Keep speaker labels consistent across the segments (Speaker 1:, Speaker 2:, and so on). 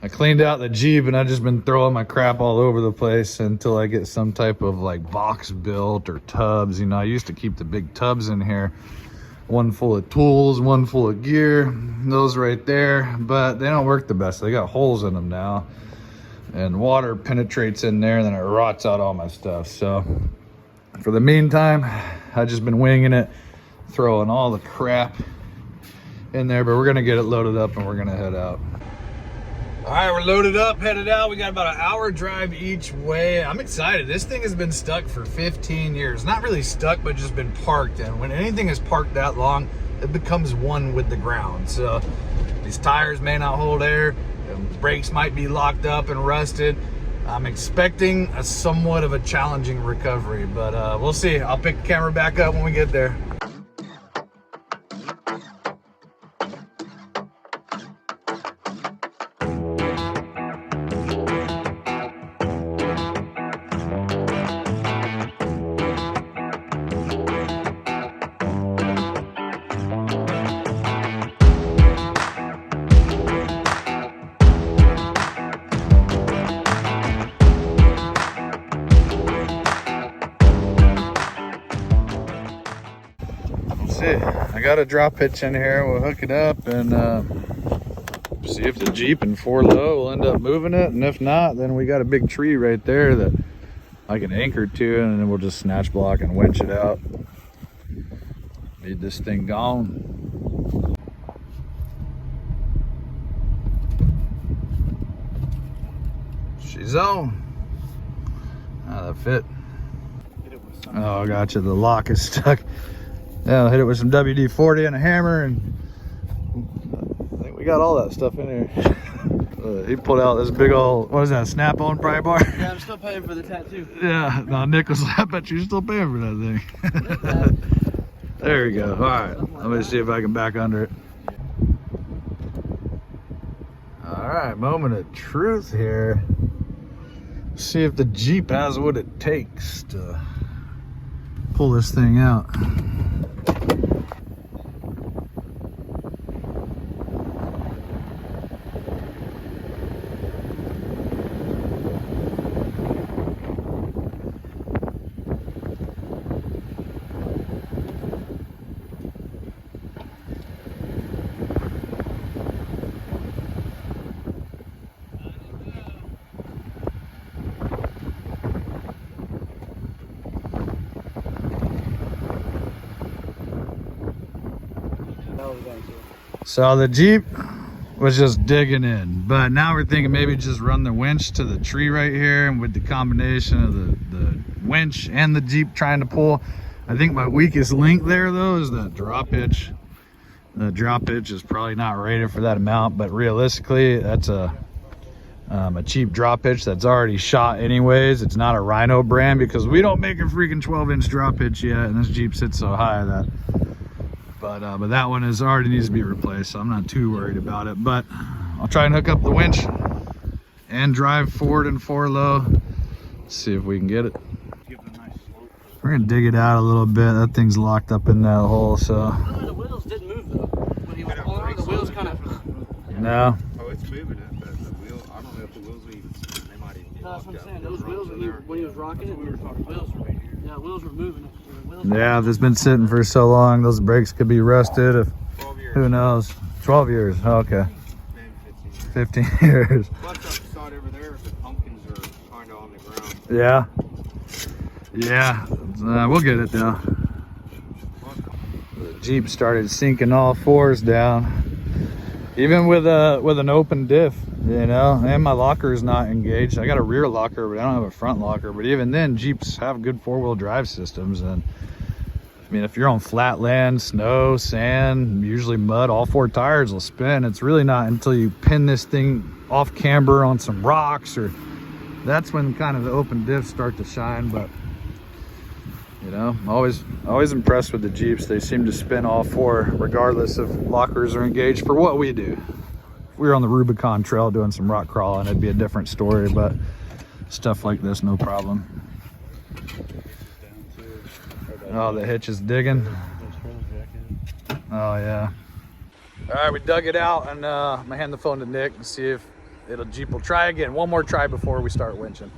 Speaker 1: I cleaned out the Jeep and I've just been throwing my crap all over the place until I get some type of like box built or tubs. You know, I used to keep the big tubs in here, one full of tools, one full of gear, those right there, but they don't work the best. They got holes in them now and water penetrates in there and then it rots out all my stuff. So for the meantime, I've just been winging it, throwing all the crap in there, but we're gonna get it loaded up and we're gonna head out. All right, we're loaded up, headed out. We got about an hour drive each way. I'm excited. This thing has been stuck for 15 years. Not really stuck, but just been parked. And when anything is parked that long, it becomes one with the ground. So these tires may not hold air. The brakes might be locked up and rusted. I'm expecting a somewhat of a challenging recovery, but we'll see. I'll pick the camera back up when we get there. I got a drop hitch in here. We'll hook it up and see if the Jeep in 4-low will end up moving it, and if not, then we got a big tree right there that I can anchor to, and then we'll just snatch block and winch it out. Need this thing gone. She's on. Ah, that fit. Oh, I gotcha. The lock is stuck. Yeah, I'll hit it with some WD-40 and a hammer, and I think we got all that stuff in here. He pulled out this big old, what is that, snap-on pry bar?
Speaker 2: Yeah, I'm still paying for the tattoo.
Speaker 1: Yeah, no, Nick was, I bet you're still paying for that thing. There we go. All right, let me see if I can back under it. All right, moment of truth here. See if the Jeep has what it takes to pull this thing out. So the Jeep was just digging in, but now we're thinking maybe just run the winch to the tree right here, and with the combination of the winch and the Jeep trying to pull, I think my weakest link there though is that drop hitch. The drop hitch is probably not rated for that amount, but realistically that's a cheap drop hitch that's already shot anyways. It's not a Rhino brand because we don't make a freaking 12-inch drop hitch yet, and this Jeep sits so high that but that one already needs to be replaced, so I'm not too worried about it. But I'll try and hook up the winch and drive forward in 4-low, see if we can get it. We're gonna dig it out a little bit. That thing's locked up in that hole, so.
Speaker 2: The wheels didn't move though. When he was pulling, the wheels kind of.
Speaker 1: No.
Speaker 3: Oh, it's moving it, but the wheel, I don't know if the wheels will even, they might even.
Speaker 2: No, that's what I'm saying. Those wheels, when he was rocking it, we were talking wheels were right here. Yeah, wheels were moving it.
Speaker 1: Yeah, if it's been sitting for so long, those brakes could be rusted. If
Speaker 3: 12 years.
Speaker 1: Who knows? 12 years. Okay.
Speaker 3: Maybe
Speaker 1: 15 years.
Speaker 3: Plus, up the side over there, the pumpkins are kind of on the ground.
Speaker 1: Yeah. Yeah. We'll get it though. The Jeep started sinking all fours down, even with an open diff, you know. And my locker is not engaged. I got a rear locker, but I don't have a front locker. But even then, Jeeps have good 4-wheel drive systems, and I mean, if you're on flat land, snow, sand, usually mud, all 4 tires will spin. It's really not until you pin this thing off camber on some rocks, or that's when kind of the open diffs start to shine. But you know, always impressed with the Jeeps. They seem to spin all 4 regardless if lockers are engaged for what we do. If we were on the Rubicon Trail doing some rock crawling, it'd be a different story, but stuff like this, no problem. Oh, the hitch is digging. Oh yeah. All right, we dug it out, and I'm gonna hand the phone to Nick and see if Jeep will try again. One more try before we start winching.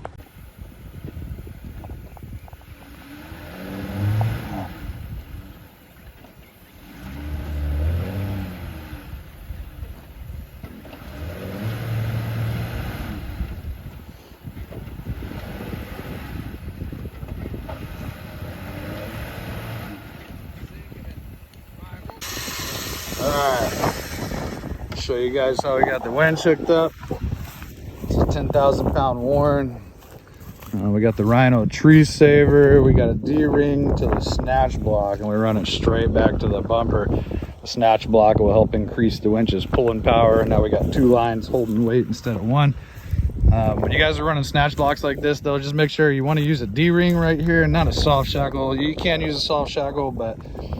Speaker 1: Alright, show you guys how we got the winch hooked up. It's a 10,000 pound Warren. We got the Rhino tree saver. We got a D-ring to the snatch block, and we run it straight back to the bumper. The snatch block will help increase the winch's pulling power. Now we got 2 lines holding weight instead of 1. When you guys are running snatch blocks like this, though, just make sure you want to use a D-ring right here and not a soft shackle. You can use a soft shackle, but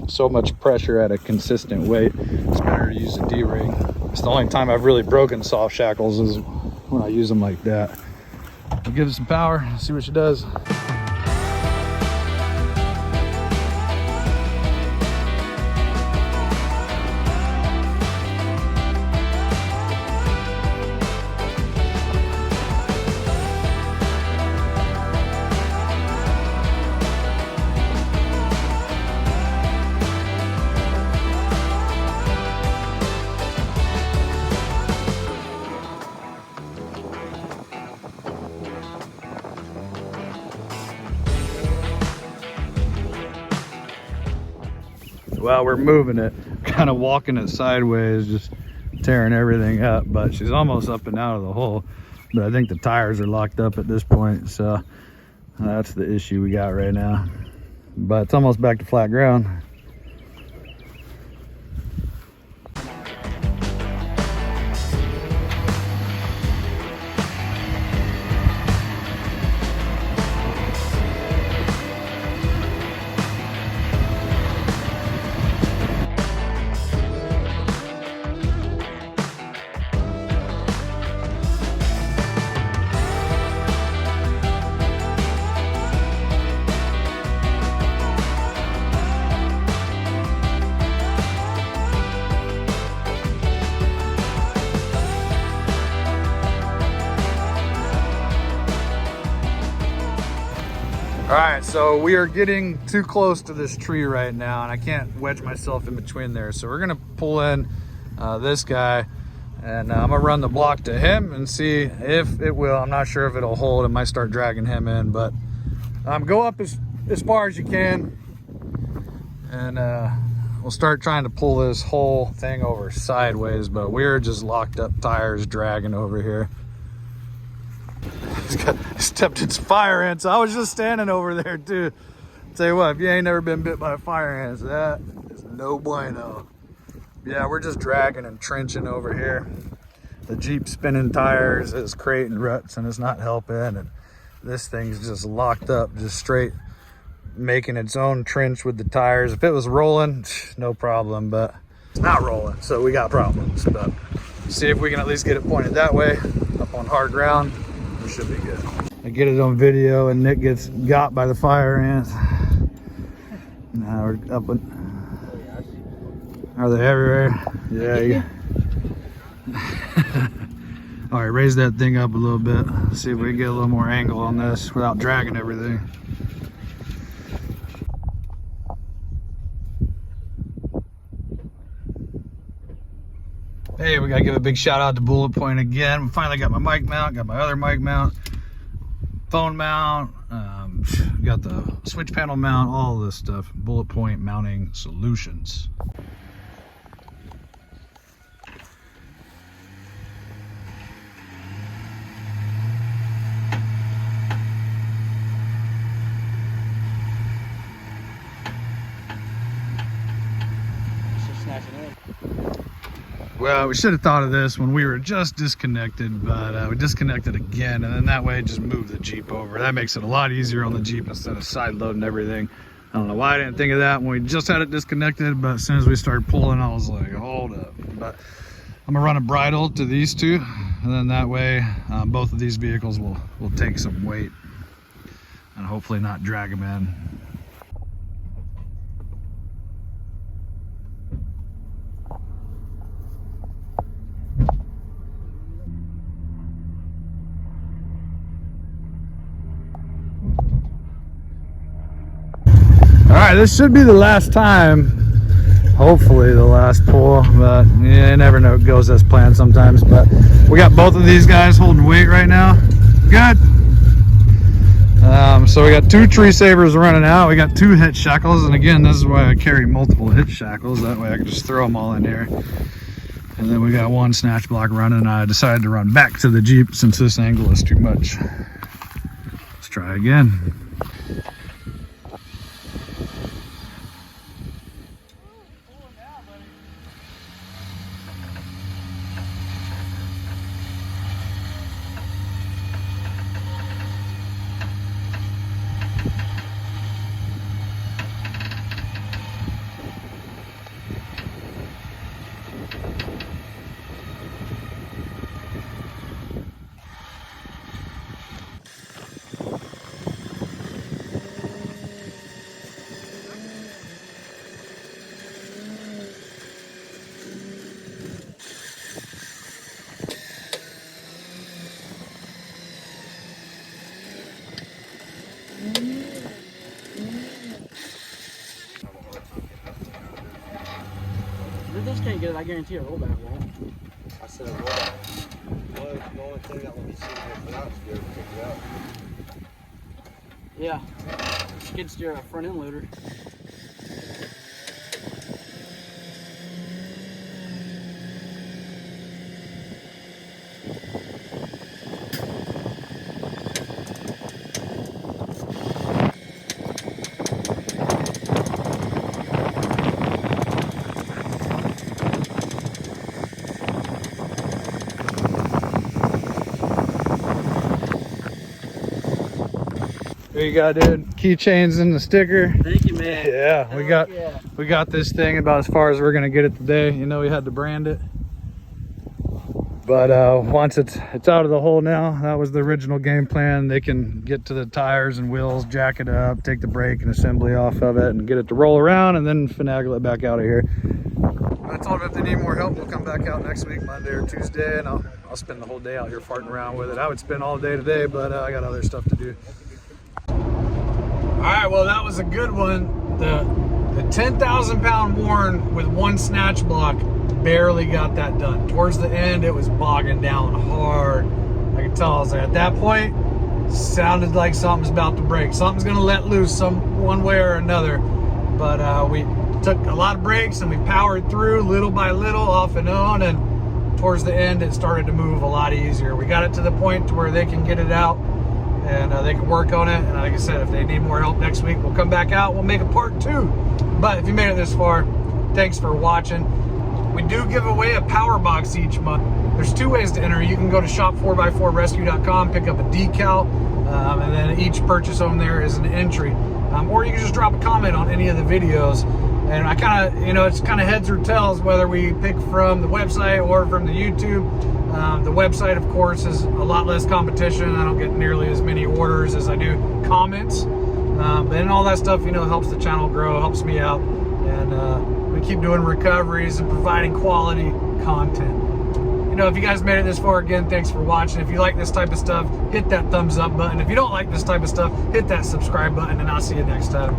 Speaker 1: so much pressure at a consistent weight, it's better to use a D-ring. It's the only time I've really broken soft shackles is when I use them like that. We'll give it some power, see what she does. Well, we're moving it, kind of walking it sideways, just tearing everything up, but she's almost up and out of the hole. But I think the tires are locked up at this point, so that's the issue we got right now. But it's almost back to flat ground. All right, so we are getting too close to this tree right now, and I can't wedge myself in between there. So we're gonna pull in this guy, and I'm gonna run the block to him and see if it will. I'm not sure if it'll hold. It might start dragging him in, but go up as far as you can, and we'll start trying to pull this whole thing over sideways, but we're just locked up tires dragging over here. Stepped its fire ants. I was just standing over there too. Tell you what, if you ain't never been bit by a fire ant, that is no bueno. Yeah, we're just dragging and trenching over here. The Jeep spinning tires is creating ruts and it's not helping, and this thing's just locked up, just straight making its own trench with the tires. If it was rolling, no problem, but it's not rolling, so we got problems. But see if we can at least get it pointed that way, up on hard ground. Should be good. I get it on video and Nick gets got by the fire ants. Now we're up and are they everywhere? Yeah. All right, raise that thing up a little bit. See if we can get a little more angle on this without dragging everything. Hey, we gotta give a big shout out to Bullet Point again. We finally got my mic mount, got my other mic mount, phone mount, got the switch panel mount, all this stuff. Bullet Point Mounting Solutions. Well, we should have thought of this when we were just disconnected, but we disconnected again, and then that way just moved the Jeep over. That makes it a lot easier on the Jeep instead of side loading everything. I don't know why I didn't think of that when we just had it disconnected, but as soon as we started pulling, I was like, hold up. But I'm gonna run a bridle to these two, and then that way both of these vehicles will take some weight and hopefully not drag them in. right, this should be the last time. Hopefully the last pull, but you never know, it goes as planned sometimes. But we got both of these guys holding weight right now. Good. So we got 2 tree savers running out. We got 2 hitch shackles, and again, this is why I carry multiple hitch shackles. That way I can just throw them all in here. And then we got 1 snatch block running. I decided to run back to the Jeep since this angle is too much. Let's try again.
Speaker 2: If those can't get it, I guarantee a rollback won't.
Speaker 3: I said a rollback. The only thing that will be sitting there for that is to be able to pick it up.
Speaker 2: Yeah. Skid steer a front end loader.
Speaker 1: Here you go, dude. Keychains and the sticker.
Speaker 2: Thank you, man.
Speaker 1: Yeah, we got this thing about as far as we're gonna get it today. You know, we had to brand it, but once it's out of the hole now, that was the original game plan. They can get to the tires and wheels, jack it up, take the brake and assembly off of it, and get it to roll around, and then finagle it back out of here. I told them if they need more help, we'll come back out next week, Monday or Tuesday, and I'll spend the whole day out here farting around with it. I would spend all day today, but I got other stuff to do. All right, well, that was a good one. The 10,000 pound Warren with 1 snatch block barely got that done. Towards the end, it was bogging down hard. I could tell. I was like, at that point, sounded like something's about to break. Something's gonna let loose one way or another. But we took a lot of breaks and we powered through little by little, off and on, and towards the end, it started to move a lot easier. We got it to the point to where they can get it out and they can work on it. And like I said, if they need more help next week, we'll come back out. We'll make a part 2. But if you made it this far, thanks for watching. We do give away a power box each month. There's 2 ways to enter. You can go to shop4x4rescue.com, pick up a decal, and then each purchase on there is an entry. Or you can just drop a comment on any of the videos. And I kind of, it's kind of heads or tails whether we pick from the website or from the YouTube. The website, of course, is a lot less competition. I don't get nearly as many orders as I do comments. And all that stuff, helps the channel grow, helps me out. And we keep doing recoveries and providing quality content. If you guys made it this far, again, thanks for watching. If you like this type of stuff, hit that thumbs up button. If you don't like this type of stuff, hit that subscribe button, and I'll see you next time.